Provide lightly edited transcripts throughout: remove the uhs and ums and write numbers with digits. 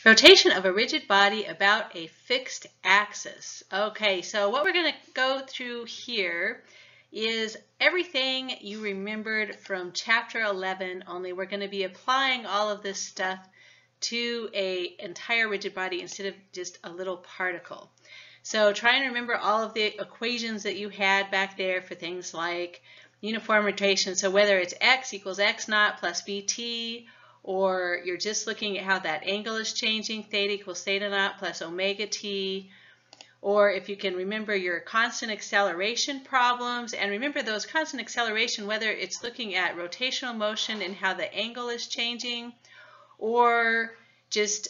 Rotation of a rigid body about a fixed axis. Okay, so what we're going to go through here is everything you remembered from chapter 11, only we're going to be applying all of this stuff to an entire rigid body instead of just a little particle. So try and remember all of the equations that you had back there for things like uniform rotation. So whether it's x equals x naught plus vt, or you're just looking at how that angle is changing, theta equals theta naught plus omega t, or if you can remember your constant acceleration problems, and remember those constant acceleration, whether it's looking at rotational motion and how the angle is changing, or just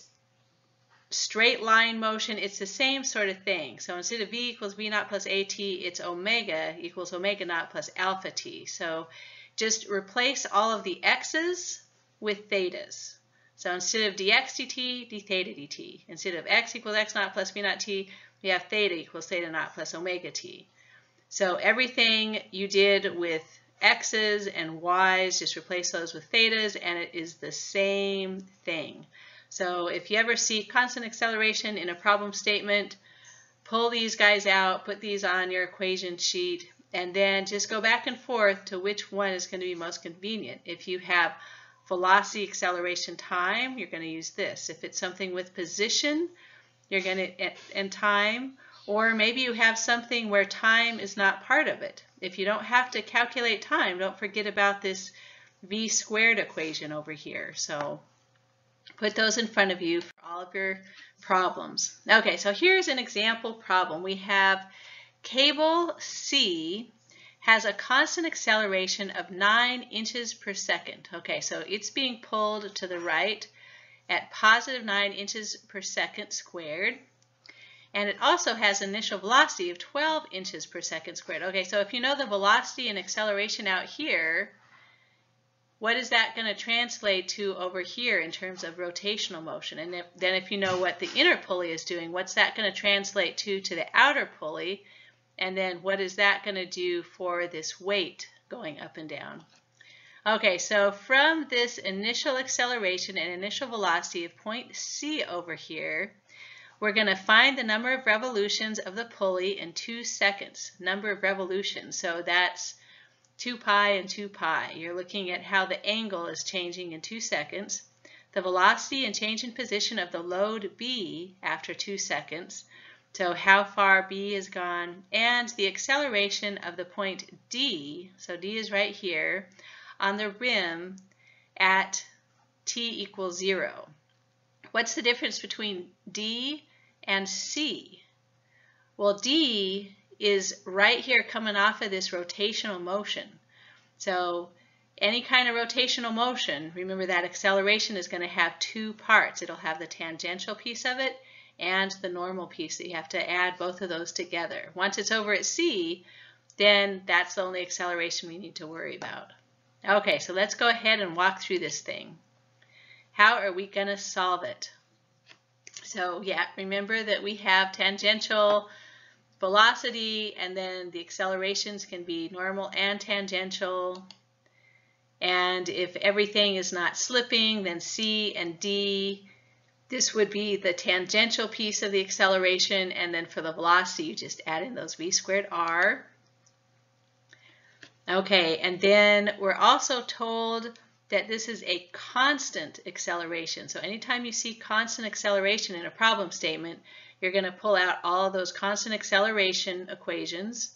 straight line motion, it's the same sort of thing. So instead of v equals v naught plus at, it's omega equals omega naught plus alpha t. So just replace all of the x's with thetas. So instead of dx dt, d theta dt. Instead of x equals x naught plus v naught t, we have theta equals theta naught plus omega t. So everything you did with x's and y's, just replace those with thetas, and it is the same thing. So if you ever see constant acceleration in a problem statement, pull these guys out, put these on your equation sheet, and then just go back and forth to which one is going to be most convenient. If you have velocity, acceleration, time, you're going to use this. If it's something with position, you're going to, and time, or maybe you have something where time is not part of it. If you don't have to calculate time, don't forget about this v squared equation over here. So put those in front of you for all of your problems. Okay, so here's an example problem. We have cable C has a constant acceleration of 9 inches per second. Okay, so it's being pulled to the right at positive 9 inches per second squared. And it also has an initial velocity of 12 inches per second squared. Okay, so if you know the velocity and acceleration out here, what is that going to translate to over here in terms of rotational motion? And then if you know what the inner pulley is doing, what's that going to translate to the outer pulley? And then what is that going to do for this weight going up and down? Okay, so from this initial acceleration and initial velocity of point C over here, we're going to find the number of revolutions of the pulley in 2 seconds. Number of revolutions, so that's 2 pi and 2 pi. You're looking at how the angle is changing in 2 seconds. The velocity and change in position of the load B after 2 seconds. So how far B is gone, and the acceleration of the point D, so D is right here, on the rim at t equals 0. What's the difference between D and C? Well, D is right here coming off of this rotational motion. So any kind of rotational motion, remember that acceleration is going to have 2 parts. It'll have the tangential piece of it and the normal piece that you have to add both of those together. Once it's over at C, then that's the only acceleration we need to worry about. Okay, so let's go ahead and walk through this thing. How are we going to solve it? So yeah, remember that we have tangential velocity, and then the accelerations can be normal and tangential. And if everything is not slipping, then C and D, this would be the tangential piece of the acceleration, and then for the velocity, you just add in those v squared r. Okay, and then we're also told that this is a constant acceleration. So anytime you see constant acceleration in a problem statement, you're going to pull out all of those constant acceleration equations,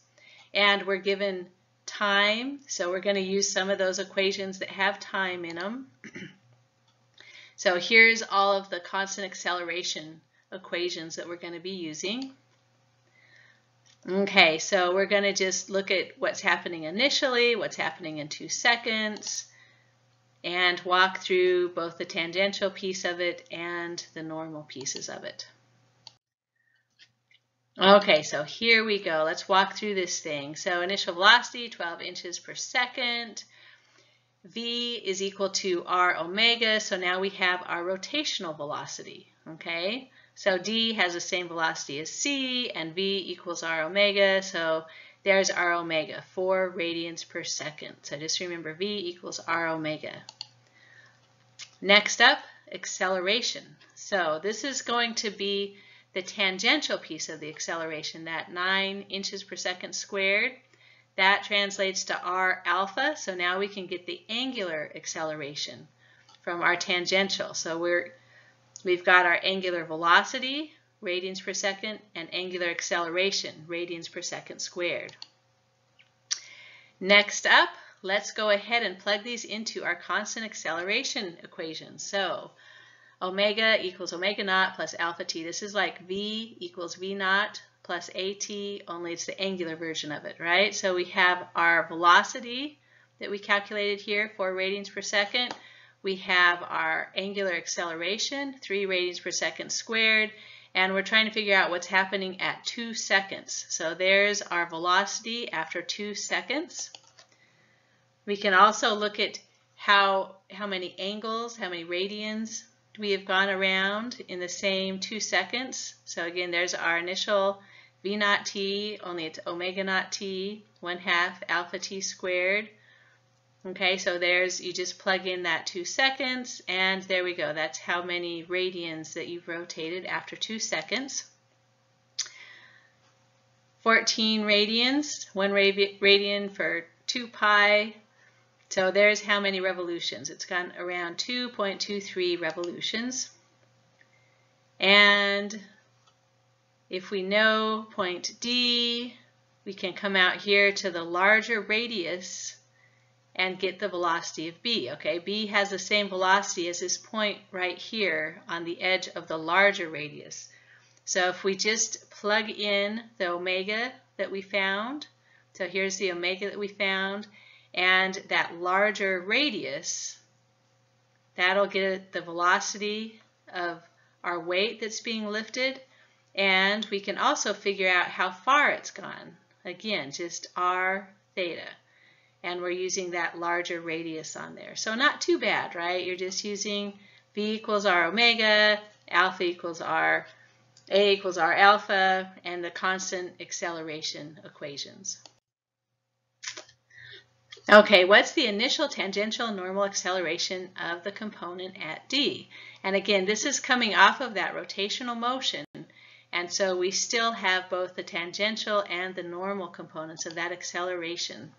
and we're given time, so we're going to use some of those equations that have time in them. So here's all of the constant acceleration equations that we're going to be using. Okay, so we're going to just look at what's happening initially, what's happening in 2 seconds, and walk through both the tangential piece of it and the normal pieces of it. Okay, so here we go. Let's walk through this thing. So initial velocity, 12 inches per second. V is equal to r omega, so now we have our rotational velocity, okay? So D has the same velocity as C, and V equals r omega, so there's r omega, 4 radians per second. So just remember V equals r omega. Next up, acceleration. So this is going to be the tangential piece of the acceleration, that 9 inches per second squared. That translates to r alpha. So now we can get the angular acceleration from our tangential. So we've got our angular velocity, radians per second, and angular acceleration, radians per second squared. Next up, let's go ahead and plug these into our constant acceleration equation. So omega equals omega naught plus alpha t. This is like v equals v naught plus at, only it's the angular version of it, right? So we have our velocity that we calculated here, 4 radians per second. We have our angular acceleration, 3 radians per second squared, and we're trying to figure out what's happening at 2 seconds. So there's our velocity after 2 seconds. We can also look at how many angles, how many radians we have gone around in the same 2 seconds. So again, there's our initial v naught t, only it's omega naught t, 1/2 alpha t squared. Okay, so you just plug in that 2 seconds, and there we go. That's how many radians that you've rotated after 2 seconds. 14 radians, 1 radian for 2 pi. So there's how many revolutions. It's gone around 2.23 revolutions. And if we know point D, we can come out here to the larger radius and get the velocity of B. Okay, B has the same velocity as this point right here on the edge of the larger radius. So if we just plug in the omega that we found, so here's the omega that we found, and that larger radius, that'll get the velocity of our weight that's being lifted, and we can also figure out how far it's gone. Again, just r theta. And we're using that larger radius on there. So not too bad, right? You're just using v equals r omega, alpha equals r, a equals r alpha, and the constant acceleration equations. Okay, what's the initial tangential normal acceleration of the component at D? And again, this is coming off of that rotational motion, and so we still have both the tangential and the normal components of that acceleration.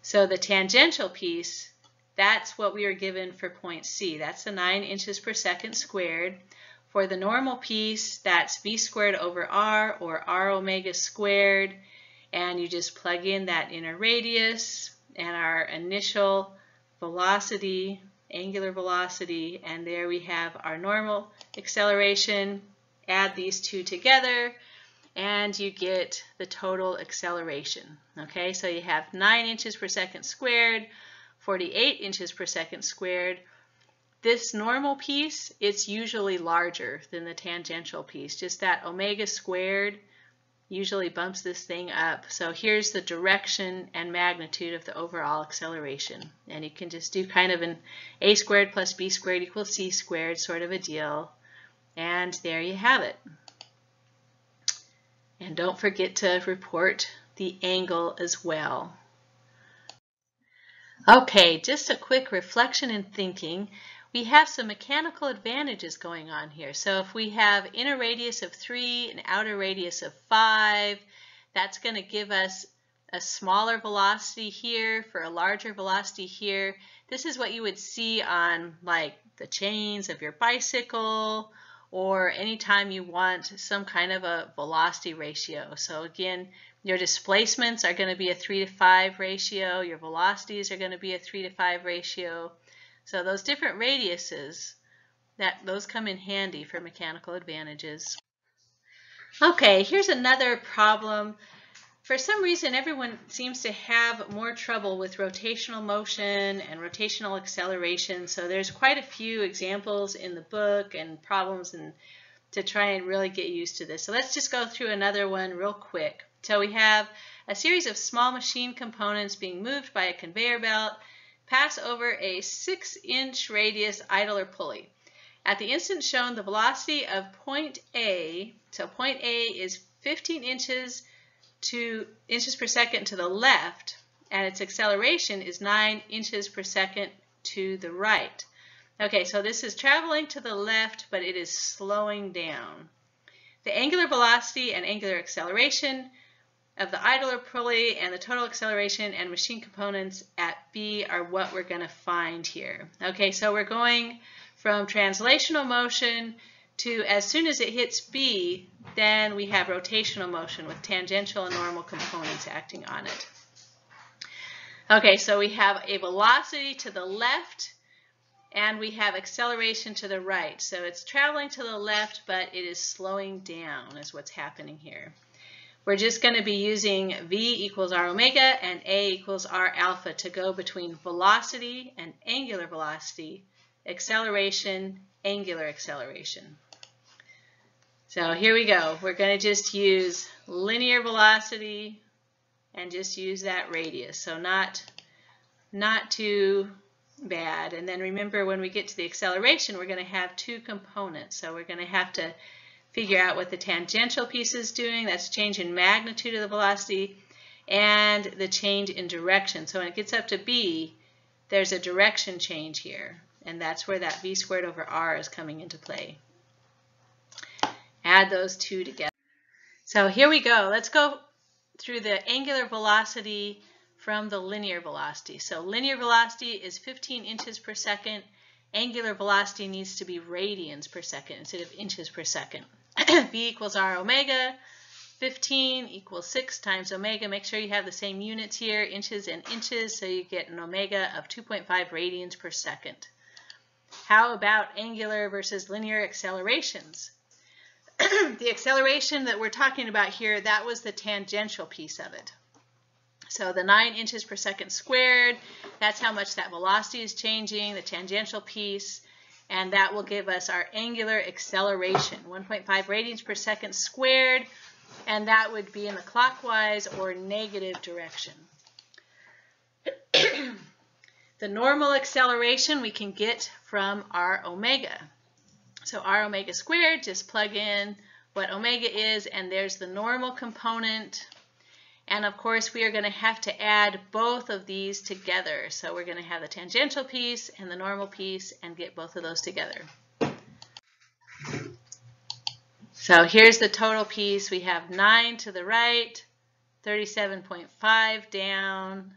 So the tangential piece, that's what we are given for point C. That's the 9 inches per second squared. For the normal piece, that's v squared over r, or r omega squared, and you just plug in that inner radius and our initial velocity, angular velocity, and there we have our normal acceleration. Add these two together, and you get the total acceleration. Okay, so you have 9 inches per second squared, 48 inches per second squared. This normal piece, it's usually larger than the tangential piece. Just that omega squared usually bumps this thing up. So here's the direction and magnitude of the overall acceleration. And you can just do kind of an a squared plus b squared equals c squared sort of a deal. And there you have it. And don't forget to report the angle as well. Okay, just a quick reflection and thinking. We have some mechanical advantages going on here. So if we have inner radius of 3 and outer radius of 5, that's going to give us a smaller velocity here for a larger velocity here. This is what you would see on like the chains of your bicycle, or anytime you want some kind of a velocity ratio. So again, your displacements are going to be a 3:5 ratio, your velocities are going to be a 3:5 ratio. So those different radiuses, those come in handy for mechanical advantages. Okay, here's another problem. For some reason, everyone seems to have more trouble with rotational motion and rotational acceleration. So there's quite a few examples in the book and problems to try and really get used to this. So let's just go through another one real quick. So we have a series of small machine components being moved by a conveyor belt, pass over a 6-inch radius idler pulley. At the instant shown, the velocity of point A, so point A is 15 inches per second to the left, and its acceleration is 9 inches per second to the right. Okay, so this is traveling to the left, but it is slowing down. The angular velocity and angular acceleration of the idler pulley and the total acceleration and machine components at B are what we're going to find here. Okay, so we're going from translational motion to, as soon as it hits B, then we have rotational motion with tangential and normal components acting on it. Okay, so we have a velocity to the left and we have acceleration to the right. So it's traveling to the left, but it is slowing down is what's happening here. We're just going to be using V equals R omega and A equals R alpha to go between velocity and angular velocity, acceleration, angular acceleration. So here we go. We're going to just use linear velocity and just use that radius. So not too bad. And then remember, when we get to the acceleration, we're going to have two components. So we're going to have to figure out what the tangential piece is doing. That's change in magnitude of the velocity and the change in direction. So when it gets up to B, there's a direction change here. And that's where that V squared over R is coming into play. Add those two together. So here we go. Let's go through the angular velocity from the linear velocity. So linear velocity is 15 inches per second. Angular velocity needs to be radians per second instead of inches per second. V equals R omega. 15 equals 6 times omega. Make sure you have the same units here, inches and inches, so you get an omega of 2.5 radians per second. How about angular versus linear accelerations? The acceleration that we're talking about here, that was the tangential piece of it. So the 9 inches per second squared, that's how much that velocity is changing, the tangential piece, and that will give us our angular acceleration, 1.5 radians per second squared, and that would be in the clockwise or negative direction. The normal acceleration we can get from R omega. So R omega squared, just plug in what omega is, and there's the normal component. And of course, we are going to have to add both of these together. So we're going to have the tangential piece and the normal piece and get both of those together. So here's the total piece. We have 9 to the right, 37.5 down,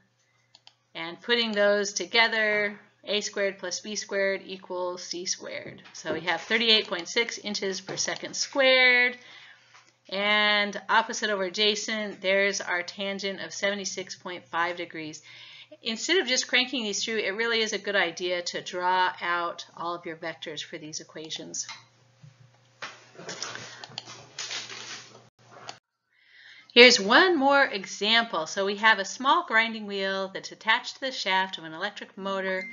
and putting those together, A squared plus B squared equals C squared. So we have 38.6 inches per second squared. And opposite over adjacent, there's our tangent of 76.5 degrees. Instead of just cranking these through, it really is a good idea to draw out all of your vectors for these equations. Here's one more example. So we have a small grinding wheel that's attached to the shaft of an electric motor,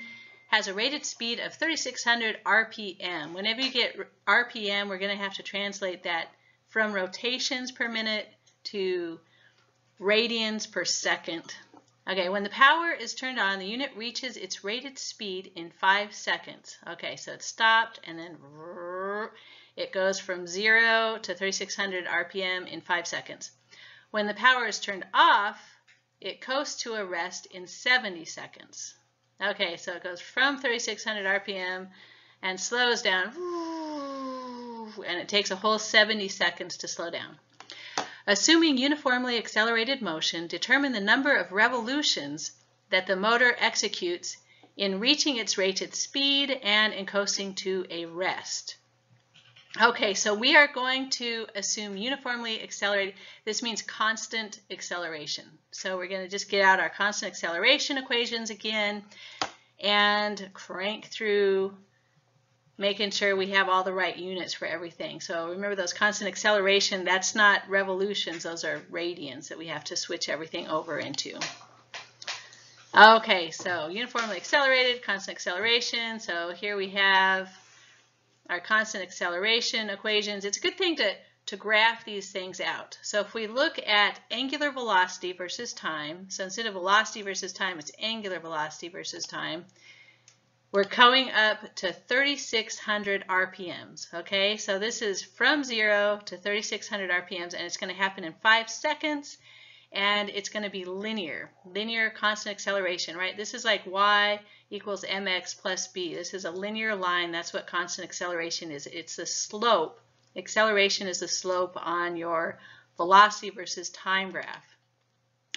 has a rated speed of 3,600 RPM. Whenever you get RPM, we're going to have to translate that from rotations per minute to radians per second. Okay, when the power is turned on, the unit reaches its rated speed in 5 seconds. Okay, so it's stopped and then it goes from 0 to 3,600 RPM in 5 seconds. When the power is turned off, it coasts to a rest in 70 seconds. Okay, so it goes from 3,600 RPM and slows down, and it takes a whole 70 seconds to slow down. Assuming uniformly accelerated motion, determine the number of revolutions that the motor executes in reaching its rated speed and in coasting to a rest. Okay, so we are going to assume uniformly accelerated. This means constant acceleration. So we're going to just get out our constant acceleration equations again and crank through, making sure we have all the right units for everything. So remember, those constant acceleration, that's not revolutions, those are radians that we have to switch everything over into. Okay, so uniformly accelerated, constant acceleration. So here we have our constant acceleration equations. It's a good thing to graph these things out. So if we look at angular velocity versus time, so instead of velocity versus time, it's angular velocity versus time, we're going up to 3,600 RPMs, okay? So this is from 0 to 3,600 RPMs, and it's going to happen in 5 seconds, and it's going to be linear constant acceleration, right? This is like y equals mx plus b. This is a linear line. That's what constant acceleration is. It's the slope. Acceleration is the slope on your velocity versus time graph.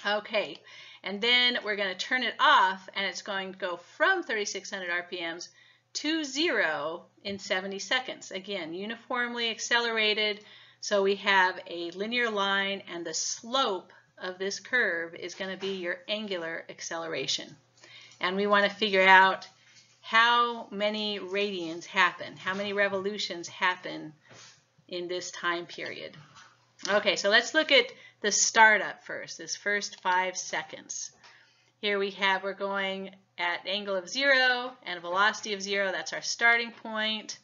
Okay, and then we're going to turn it off, and it's going to go from 3,600 RPMs to 0 in 70 seconds. Again, uniformly accelerated, so we have a linear line, and the slope of this curve is going to be your angular acceleration. And we want to figure out how many radians happen, how many revolutions happen in this time period. Okay, so let's look at the startup first, this first 5 seconds. Here we're going at angle of 0 and velocity of 0. That's our starting point.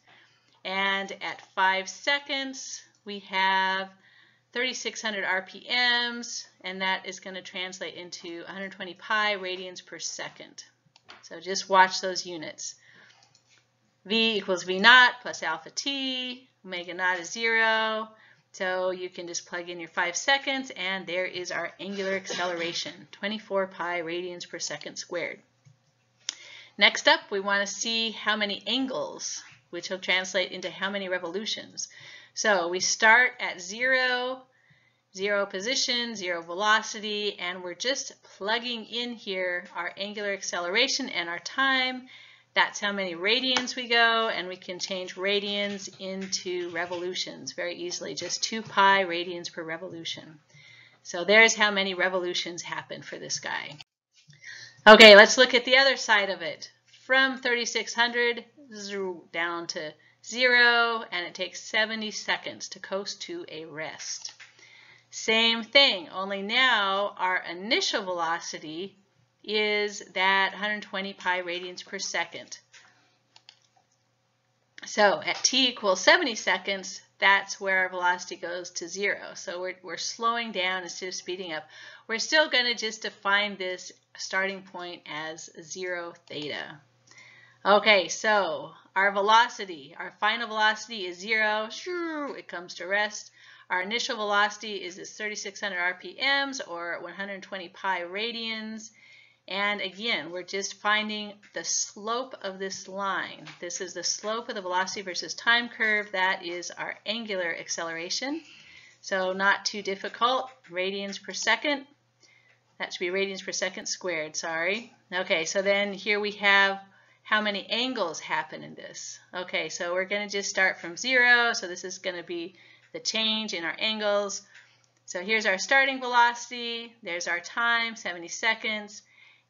And at 5 seconds, we have 3,600 RPMs, and that is going to translate into 120 pi radians per second. So just watch those units. V equals V naught plus alpha t. Omega naught is 0. So you can just plug in your 5 seconds, and there is our angular acceleration, 24 pi radians per second squared. Next up, we want to see how many angles, which will translate into how many revolutions. So we start at 0, 0 position, 0 velocity, and we're just plugging in here our angular acceleration and our time. That's how many radians we go, and we can change radians into revolutions very easily, just 2 pi radians per revolution. So there's how many revolutions happen for this guy. Okay, let's look at the other side of it. From 3,600 down to 0, and it takes 70 seconds to coast to a rest. Same thing, only now our initial velocity is that 120 pi radians per second. So at t equals 70 seconds, that's where our velocity goes to 0. So we're slowing down instead of speeding up. We're still going to just define this starting point as 0 theta. Okay, so our velocity, our final velocity is 0. It comes to rest. Our initial velocity is this 3,600 RPMs or 120 pi radians. And again, we're just finding the slope of this line. This is the slope of the velocity versus time curve. That is our angular acceleration. So not too difficult. Radians per second. That should be radians per second squared, sorry. Okay, so then here we have how many angles happen in this. Okay, so we're going to just start from 0. So this is going to be the change in our angles. So here's our starting velocity. There's our time, 70 seconds.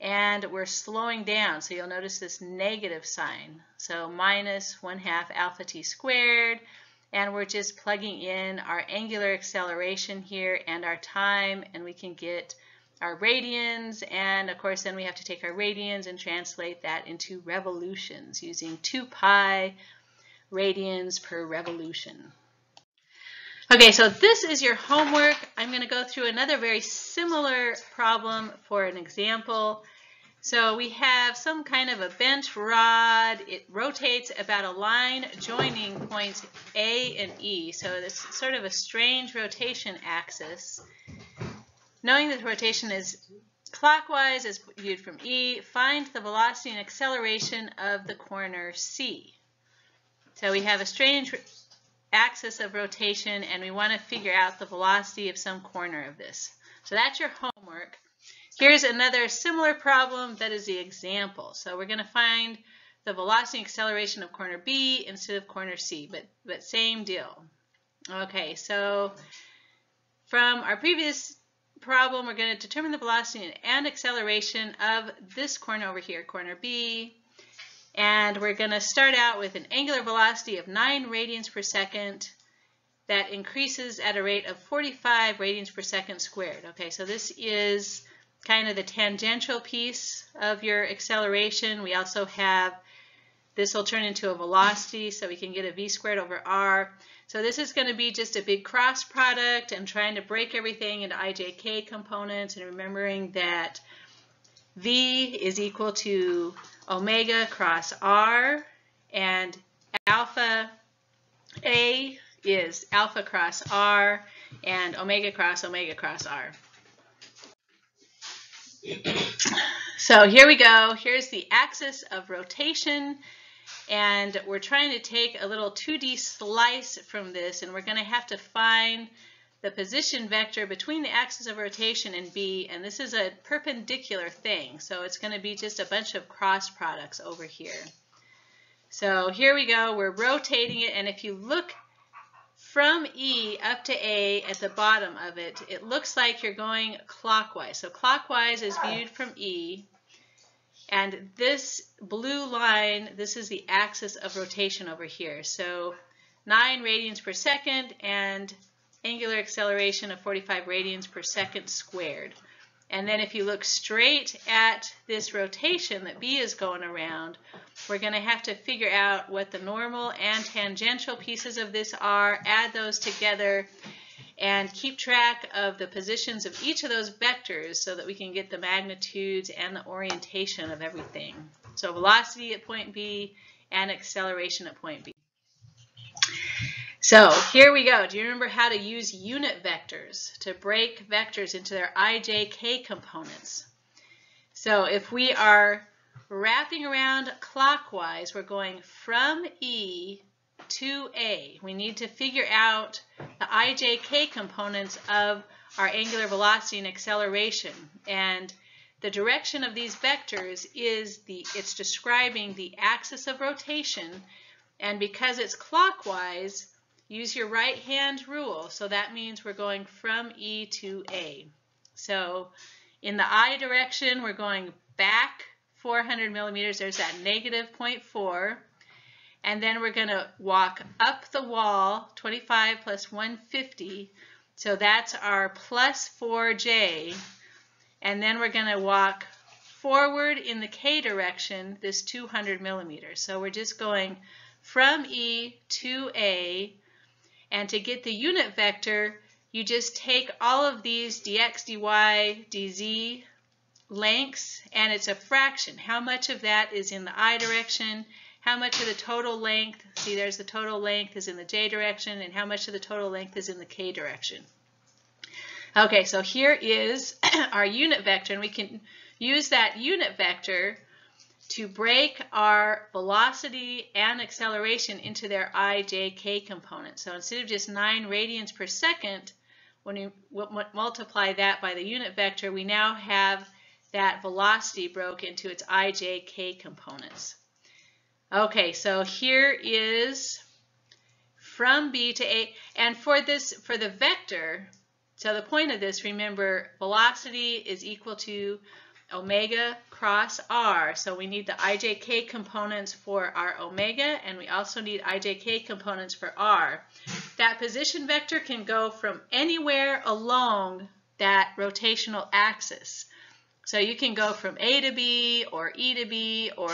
And we're slowing down, so you'll notice this negative sign. So minus 1/2 alpha t squared, and we're just plugging in our angular acceleration here and our time, and we can get our radians, and of course then we have to take our radians and translate that into revolutions using 2 pi radians per revolution. Okay, so this is your homework. I'm going to go through another very similar problem for an example. So we have some kind of a bent rod. It rotates about a line joining points A and E. So it's sort of a strange rotation axis. Knowing that the rotation is clockwise as viewed from E, find the velocity and acceleration of the corner C. So we have a strange axis of rotation, and we want to figure out the velocity of some corner of this. So that's your homework. Here's another similar problem that is the example. So we're going to find the velocity and acceleration of corner B instead of corner C, but same deal. Okay, so from our previous problem, we're going to determine the velocity and acceleration of this corner over here, corner B. And we're going to start out with an angular velocity of 9 radians per second that increases at a rate of 45 radians per second squared. Okay, so this is kind of the tangential piece of your acceleration. We also have, this will turn into a velocity, so we can get a v squared over r. So this is going to be just a big cross product and trying to break everything into ijk components, and remembering that v is equal to omega cross r, and alpha a is alpha cross r, and omega cross r. So here we go. Here's the axis of rotation, and we're trying to take a little 2D slice from this, and we're going to have to find the position vector between the axis of rotation and B, and this is a perpendicular thing, so it's going to be just a bunch of cross products over here. So here we go. We're rotating it, and if you look from E up to A at the bottom of it, it looks like you're going clockwise. So clockwise is viewed from E, and this blue line, this is the axis of rotation over here. So 9 radians per second and angular acceleration of 45 radians per second squared. And then if you look straight at this rotation that B is going around, we're going to have to figure out what the normal and tangential pieces of this are, add those together, and keep track of the positions of each of those vectors so that we can get the magnitudes and the orientation of everything. So velocity at point B and acceleration at point B. So here we go. Do you remember how to use unit vectors to break vectors into their I, J, K components? So if we are wrapping around clockwise, we're going from E to A. We need to figure out the I, J, K components of our angular velocity and acceleration. And the direction of these vectors is it's describing the axis of rotation. And because it's clockwise, use your right hand rule. So that means we're going from E to A. So in the I direction, we're going back 400 millimeters. There's that negative 0.4. And then we're going to walk up the wall, 25 plus 150. So that's our plus 4J. And then we're going to walk forward in the K direction, this 200 millimeters. So we're just going from E to A. And to get the unit vector, you just take all of these dx, dy, dz lengths, and it's a fraction. How much of that is in the I direction? How much of the total length, see there's the total length is in the j direction, and how much of the total length is in the k direction. Okay, so here is our unit vector, and we can use that unit vector to break our velocity and acceleration into their I, J, K components. So instead of just 9 radians per second, when you multiply that by the unit vector, we now have that velocity broke into its I, J, K components. Okay, so here is from B to A, and for the vector, so the point of this, remember, velocity is equal to omega cross r. So we need the ijk components for our omega, and we also need ijk components for r. That position vector can go from anywhere along that rotational axis. So you can go from A to B or E to B, or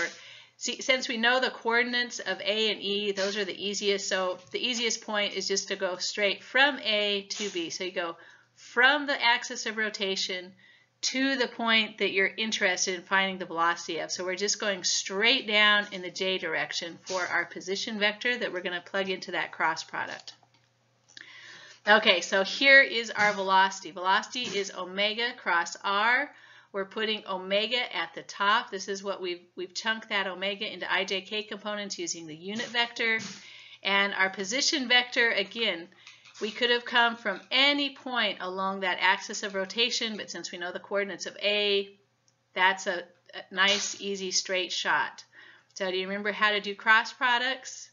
since we know the coordinates of A and E, those are the easiest. So the easiest point is just to go straight from A to B. So you go from the axis of rotation to the point that you're interested in finding the velocity of. So we're just going straight down in the j direction for our position vector that we're going to plug into that cross product. Okay, so here is our velocity. Velocity is omega cross r. We're putting omega at the top. This is what we've chunked that omega into ijk components using the unit vector. And our position vector, again, we could have come from any point along that axis of rotation, but since we know the coordinates of A, that's a nice, easy, straight shot. So do you remember how to do cross products?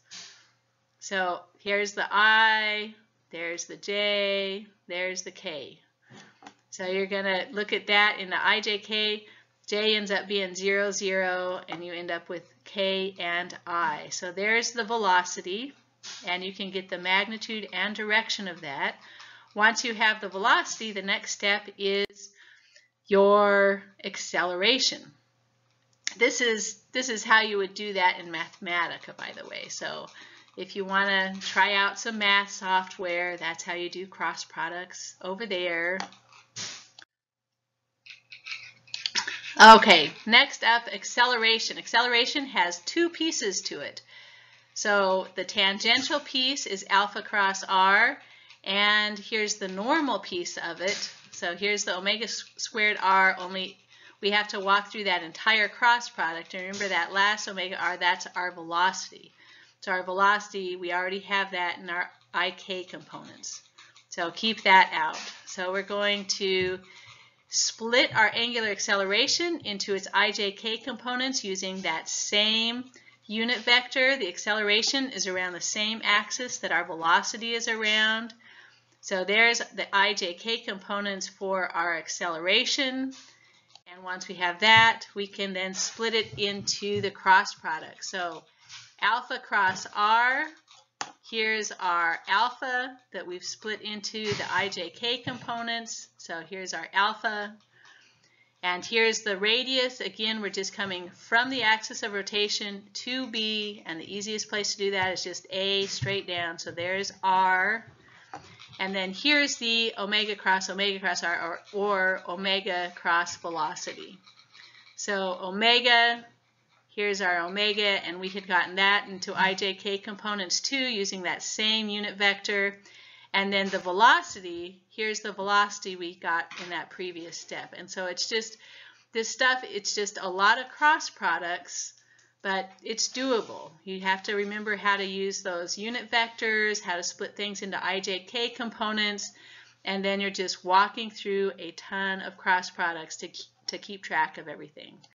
So here's the I, there's the J, there's the K. So you're going to look at that in the ijk. J ends up being 0, 0, and you end up with K and I. So there's the velocity. And you can get the magnitude and direction of that. Once you have the velocity, the next step is your acceleration. This is how you would do that in Mathematica, by the way. So if you want to try out some math software, that's how you do cross products over there. Okay, next up, acceleration. Acceleration has two pieces to it. So the tangential piece is alpha cross r, and here's the normal piece of it. So here's the omega squared r, only we have to walk through that entire cross product. And remember that last omega r, that's our velocity. So our velocity, we already have that in our IK components. So keep that out. So we're going to split our angular acceleration into its IJK components using that same unit vector. The acceleration is around the same axis that our velocity is around. So there's the IJK components for our acceleration. And once we have that, we can then split it into the cross product. So alpha cross r, here's our alpha that we've split into the IJK components. So here's our alpha. And here's the radius. Again, we're just coming from the axis of rotation to B, and the easiest place to do that is just A straight down. So there's R. And then here's the omega cross R, or omega cross velocity. So omega, here's our omega, and we had gotten that into IJK components too using that same unit vector. And then the velocity, here's the velocity we got in that previous step. And so it's just, this stuff, it's just a lot of cross products, but it's doable. You have to remember how to use those unit vectors, how to split things into IJK components, and then you're just walking through a ton of cross products to keep track of everything.